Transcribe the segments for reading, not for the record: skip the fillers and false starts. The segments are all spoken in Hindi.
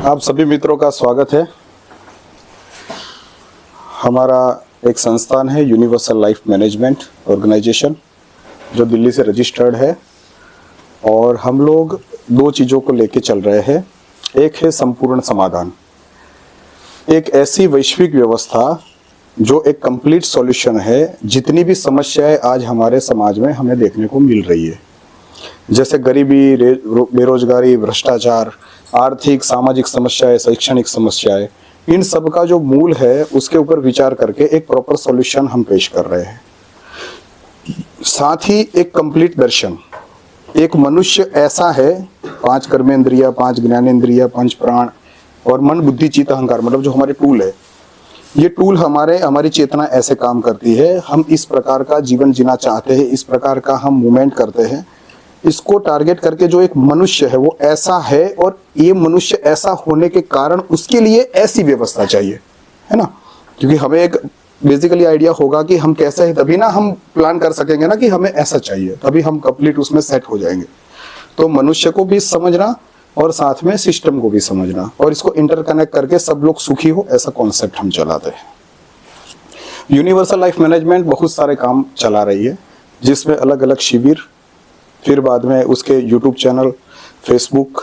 आप सभी मित्रों का स्वागत है। हमारा एक संस्थान है यूनिवर्सल लाइफ मैनेजमेंट ऑर्गेनाइजेशन, जो दिल्ली से रजिस्टर्ड है, और हम लोग दो चीज़ों को लेके चल रहे हैं। एक है संपूर्ण समाधान, एक ऐसी वैश्विक व्यवस्था जो एक कंप्लीट सॉल्यूशन है जितनी भी समस्याएं आज हमारे समाज में हमें देखने को मिल रही है, जैसे गरीबी, बेरोजगारी, भ्रष्टाचार, आर्थिक सामाजिक समस्याएं, शैक्षणिक समस्याएं, इन सब का जो मूल है उसके ऊपर विचार करके एक प्रॉपर सॉल्यूशन हम पेश कर रहे हैं। साथ ही एक कंप्लीट दर्शन, एक मनुष्य ऐसा है, 5 कर्मेंद्रिय, 5 ज्ञानेंद्रिय, 5 प्राण और मन, बुद्धि, चित्त, अहंकार, मतलब जो हमारे टूल है, ये टूल हमारी चेतना ऐसे काम करती है। हम इस प्रकार का जीवन जीना चाहते हैं, इस प्रकार का हम मूवमेंट करते हैं। इसको टारगेट करके जो एक मनुष्य है वो ऐसा है, और ये मनुष्य ऐसा होने के कारण उसके लिए ऐसी व्यवस्था चाहिए, है ना। क्योंकि हमें एक बेसिकली आइडिया होगा कि हम कैसे है, तभी ना हम प्लान कर सकेंगे ना कि हमें ऐसा चाहिए, तभी हम कंप्लीट उसमें सेट हो जाएंगे। तो मनुष्य को भी समझना और साथ में सिस्टम को भी समझना, और इसको इंटरकनेक्ट करके सब लोग सुखी हो, ऐसा कॉन्सेप्ट हम चलाते हैं। यूनिवर्सल लाइफ मैनेजमेंट बहुत सारे काम चला रही है, जिसमें अलग अलग शिविर, फिर बाद में उसके यूट्यूब चैनल, फेसबुक,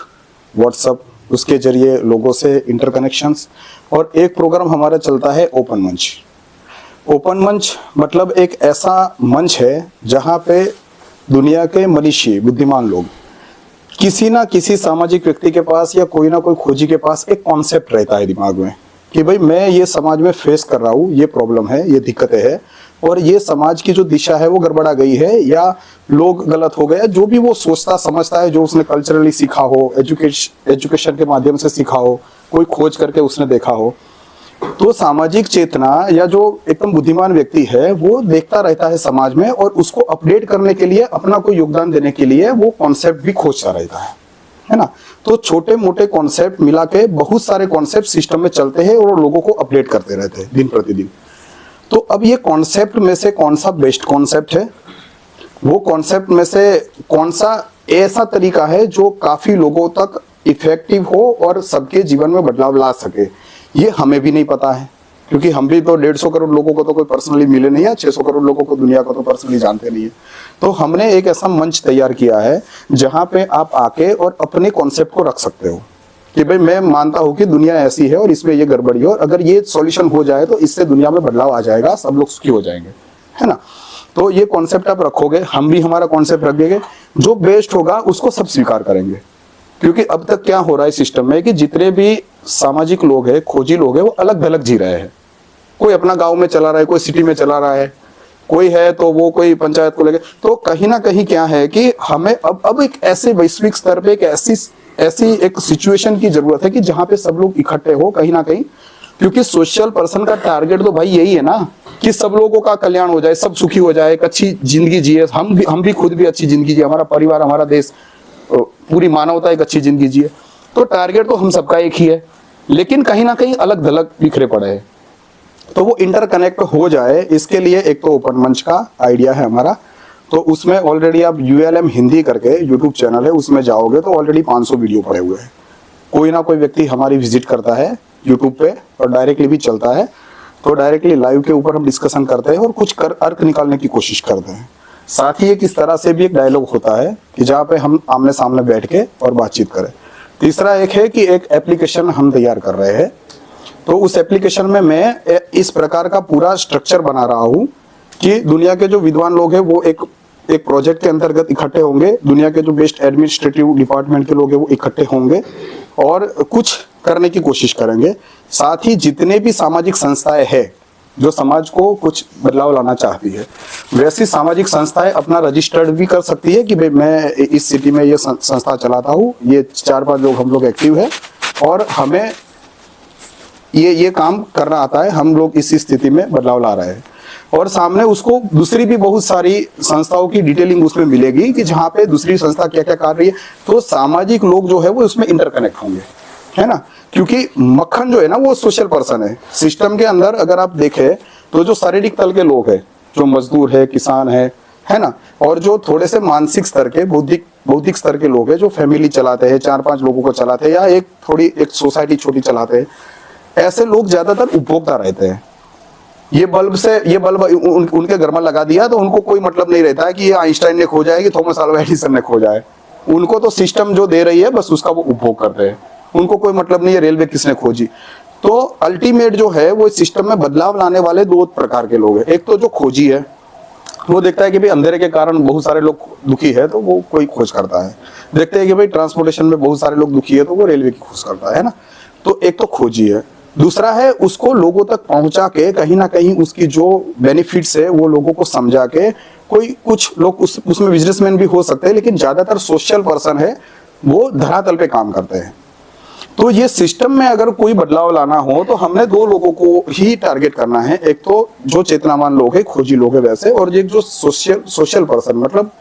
व्हाट्सएप, उसके जरिए लोगों से इंटरकनेक्शंस, और एक प्रोग्राम हमारा चलता है ओपन मंच। ओपन मंच मतलब एक ऐसा मंच है जहाँ पे दुनिया के मनीषी, बुद्धिमान लोग, किसी ना किसी सामाजिक व्यक्ति के पास या कोई ना कोई खोजी के पास एक कॉन्सेप्ट रहता है दिमाग में कि भाई मैं ये समाज में फेस कर रहा हूँ, ये प्रॉब्लम है, ये दिक्कतें है, और ये समाज की जो दिशा है वो गड़बड़ा गई है, या लोग गलत हो गए, जो भी वो सोचता समझता है, जो उसने कल्चरली सीखा हो, एजुकेशन के माध्यम से सीखा हो, कोई खोज करके उसने देखा हो। तो सामाजिक चेतना या जो एकदम बुद्धिमान व्यक्ति है वो देखता रहता है समाज में, और उसको अपडेट करने के लिए, अपना कोई योगदान देने के लिए वो कॉन्सेप्ट भी खोजता रहता है ना। तो छोटे मोटे कॉन्सेप्ट मिला के बहुत सारे कॉन्सेप्ट सिस्टम में चलते हैं और लोगों को अपडेट करते रहते हैं दिन प्रतिदिन। तो अब ये कॉन्सेप्ट में से कौन सा बेस्ट कॉन्सेप्ट है, वो कॉन्सेप्ट में से कौन सा ऐसा तरीका है जो काफी लोगों तक इफेक्टिव हो और सबके जीवन में बदलाव ला सके, ये हमें भी नहीं पता है। क्योंकि हम भी तो 150 करोड़ लोगों को तो कोई पर्सनली मिले नहीं है, 600 करोड़ लोगों को दुनिया को तो पर्सनली जानते नहीं है। तो हमने एक ऐसा मंच तैयार किया है जहां पे आप आके और अपने कॉन्सेप्ट को रख सकते हो कि भाई मैं मानता हूं कि दुनिया ऐसी है और इसमें ये गड़बड़ी है, और अगर ये सॉल्यूशन हो जाए तो इससे दुनिया में बदलाव आ जाएगा, सब लोग सुखी हो जाएंगे, है ना। तो ये कॉन्सेप्ट आप रखोगे, हम भी हमारा कॉन्सेप्ट रख देंगे, जो बेस्ट होगा उसको सब स्वीकार करेंगे। क्योंकि अब तक क्या हो रहा है सिस्टम में कि जितने भी सामाजिक लोग हैं, खोजी लोग हैं, वो अलग अलग जी रहे हैं। कोई अपना गाँव में चला रहा है, कोई सिटी में चला रहा है, कोई है तो वो कोई पंचायत को लेके। तो कहीं ना कहीं क्या है कि हमें अब एक ऐसे वैश्विक स्तर पे एक ऐसी एक सिचुएशन की जरूरत है कि जहां पे सब लोग इकट्ठे हो कहीं ना कहीं। क्योंकि सोशल पर्सन का टारगेट तो भाई यही है ना कि सब लोगों का कल्याण हो जाए, सब सुखी हो जाए, एक अच्छी जिंदगी जिए, हम भी खुद भी अच्छी जिंदगी जिए, हमारा परिवार, हमारा देश, पूरी मानवता एक अच्छी जिंदगी जिए। तो टारगेट तो हम सबका एक ही है, लेकिन कहीं ना कहीं अलग थलग बिखरे पड़े हैं। तो वो इंटरकनेक्ट हो जाए, इसके लिए एक तो ओपन मंच का आइडिया है हमारा। तो उसमें ऑलरेडी आप ULM हिंदी करके यूट्यूब चैनल है, उसमें जाओगे तो ऑलरेडी 500 वीडियो पड़े हुए हैं। कोई ना कोई व्यक्ति हमारी विजिट करता है यूट्यूब पे, और डायरेक्टली भी चलता है। तो डायरेक्टली लाइव के ऊपर हम डिस्कशन करते हैं और कुछ अर्थ निकालने की कोशिश करते हैं। साथ ही एक इस तरह से भी एक डायलॉग होता है कि जहाँ पे हम आमने सामने बैठ के और बातचीत करें। तीसरा एक है कि एक एप्लीकेशन हम तैयार कर रहे हैं। तो उस एप्लीकेशन में मैं इस प्रकार का पूरा स्ट्रक्चर बना रहा हूँ कि दुनिया के जो विद्वान लोग हैं वो एक प्रोजेक्ट के अंतर्गत इकट्ठे होंगे, दुनिया के जो बेस्ट एडमिनिस्ट्रेटिव डिपार्टमेंट के लोग हैं वो इकट्ठे होंगे और कुछ करने की कोशिश करेंगे। साथ ही जितने भी सामाजिक संस्थाएं हैं जो समाज को कुछ बदलाव लाना चाहती है, वैसी सामाजिक संस्थाएं अपना रजिस्टर्ड भी कर सकती है कि भाई मैं इस सिटी में ये संस्था चलाता हूँ, ये 4-5 लोग हम लोग एक्टिव है और हमें ये काम करना आता है, हम लोग इस स्थिति में बदलाव ला रहे हैं। और सामने उसको दूसरी भी बहुत सारी संस्थाओं की डिटेलिंग उसमें मिलेगी कि जहाँ पे दूसरी संस्था क्या क्या कर रही है। तो सामाजिक लोग जो है वो उसमें इंटरकनेक्ट होंगे, है ना। क्योंकि मक्खन जो है ना वो सोशल पर्सन है। सिस्टम के अंदर अगर आप देखें तो जो शारीरिक तल के लोग हैं, जो मजदूर है, किसान है, है ना। और जो थोड़े से मानसिक स्तर के, बौद्धिक स्तर के लोग हैं, जो फैमिली चलाते हैं, 4-5 लोगों को चलाते हैं, या एक सोसाइटी छोटी चलाते हैं, ऐसे लोग ज्यादातर उपभोक्ता रहते हैं। ये बल्ब उनके घर में लगा दिया तो उनको कोई मतलब नहीं रहता है कि ये आइंस्टाइन ने खोजा है कि थॉमस अल्वा एडिसन ने खोजा है। उनको तो सिस्टम जो दे रही है बस उसका वो उपभोग करते हैं, उनको कोई मतलब नहीं है रेलवे किसने खोजी। तो अल्टीमेट जो है वो सिस्टम में बदलाव लाने वाले 2 प्रकार के लोग हैं। एक तो जो खोजी है, वो देखता है कि भाई अंधेरे के कारण बहुत सारे लोग दुखी है तो वो कोई खोज करता है। देखते हैं कि भाई ट्रांसपोर्टेशन में बहुत सारे लोग दुखी है तो वो रेलवे की खोज करता है ना। तो एक तो खोजी है। दूसरा है उसको लोगों तक पहुंचा के कहीं ना कहीं उसकी जो बेनिफिट्स है वो लोगों को समझा के, कुछ लोग उसमें बिजनेसमैन भी हो सकते हैं, लेकिन ज्यादातर सोशल पर्सन है, वो धरातल पे काम करते हैं। तो ये सिस्टम में अगर कोई बदलाव लाना हो तो हमने 2 लोगों को ही टारगेट करना है। एक तो जो चेतनावान लोग है, खोजी लोग है वैसे, और एक जो सोशल पर्सन, मतलब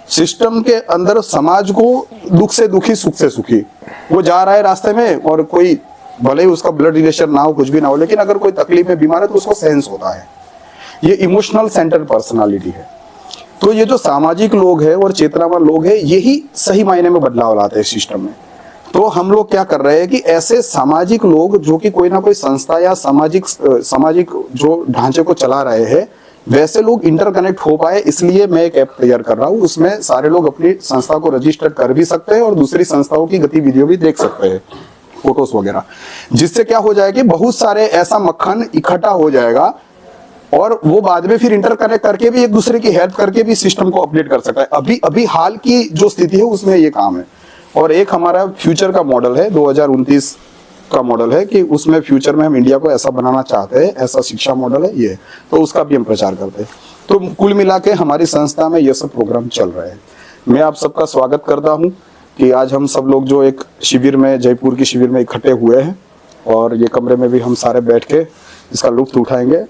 सिस्टम के अंदर समाज को दुख से दुखी, सुख से सुखी, वो जा रहा है रास्ते में और कोई भले ही उसका ब्लड रिलेशन ना हो, कुछ भी ना हो, लेकिन अगर कोई तकलीफ में बीमार है तो उसको सेंस होता है। ये इमोशनल सेंटर पर्सनालिटी है। तो ये जो सामाजिक लोग हैं और चेतनावान लोग हैं, यही सही मायने में बदलाव लाते हैं सिस्टम में। तो हम लोग क्या कर रहे हैं कि ऐसे सामाजिक लोग जो कि कोई ना कोई संस्था या सामाजिक जो ढांचे को चला रहे हैं, वैसे लोग इंटरकनेक्ट हो पाए, इसलिए मैं एक ऐप तैयार कर रहा हूँ। उसमें सारे लोग अपनी संस्था को रजिस्टर कर भी सकते हैं और दूसरी संस्थाओं की गतिविधियों भी देख सकते हैं, फोटोज वगैरह, जिससे क्या हो जाएगा कि बहुत सारे ऐसा मक्खन इकट्ठा हो जाएगा और वो बाद में फिर इंटरकनेक्ट करके भी एक दूसरे की हेल्प करके भी सिस्टम को अपडेट कर सकता है। अभी हाल की जो स्थिति है उसमें ये काम है। और एक हमारा फ्यूचर का मॉडल है, 2029 का मॉडल है कि उसमें फ्यूचर में हम इंडिया को ऐसा बनाना चाहते हैं, ऐसा शिक्षा मॉडल है ये, तो उसका भी हम प्रचार करते हैं। तो कुल मिला के हमारी संस्था में ये सब प्रोग्राम चल रहे हैं। मैं आप सबका स्वागत करता हूँ कि आज हम सब लोग जो एक शिविर में, जयपुर की शिविर में इकट्ठे हुए हैं, और ये कमरे में भी हम सारे बैठ के इसका लुत्फ उठाएंगे।